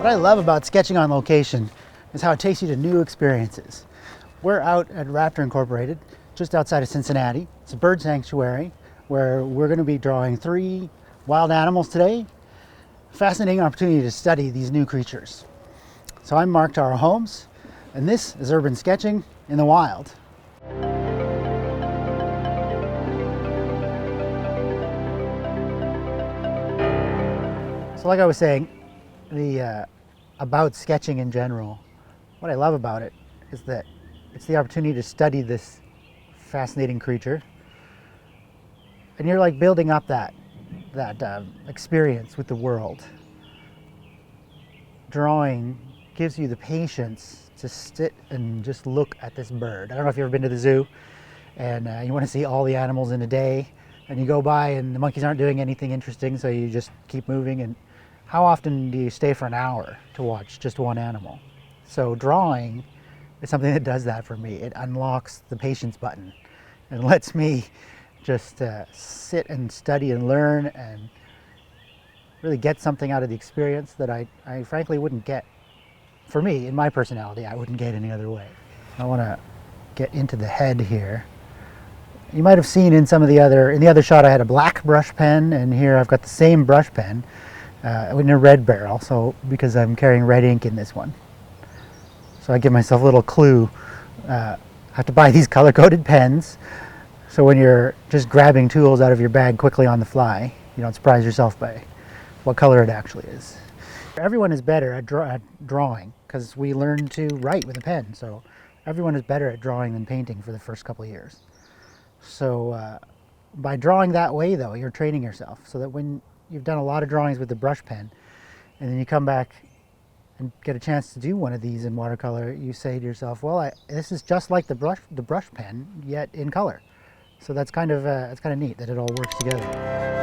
What I love about sketching on location is how it takes you to new experiences. We're out at Raptor Incorporated, just outside of Cincinnati. It's a bird sanctuary where we're going to be drawing 3 wild animals today. Fascinating opportunity to study these new creatures. So I'm Marc Taro Holmes, and this is Urban Sketching in the Wild. So like I was saying, about sketching in general, what I love about it is that it's the opportunity to study this fascinating creature, and you're like building up that experience with the world. Drawing gives you the patience to sit and just look at this bird. I don't know if you've ever been to the zoo and you want to see all the animals in a day, and you go by and the monkeys aren't doing anything interesting, so you just keep moving. And how often do you stay for an hour to watch just one animal? So drawing is something that does that for me. It unlocks the patience button and lets me just sit and study and learn and really get something out of the experience that I frankly wouldn't get. For me, in my personality, I wouldn't get any other way. I want to get into the head here. You might have seen in the other shot I had a black brush pen, and here I've got the same brush pen in a red barrel, so because I'm carrying red ink in this one. So I give myself a little clue. I have to buy these color-coded pens, so when you're just grabbing tools out of your bag quickly on the fly, you don't surprise yourself by what color it actually is. Everyone is better at drawing because we learn to write with a pen, so everyone is better at drawing than painting for the first couple of years. So by drawing that way, though, you're training yourself so that when you've done a lot of drawings with the brush pen and then you come back and get a chance to do one of these in watercolor, you say to yourself, well, this is just like the brush pen, yet in color. So that's kind of neat that it all works together.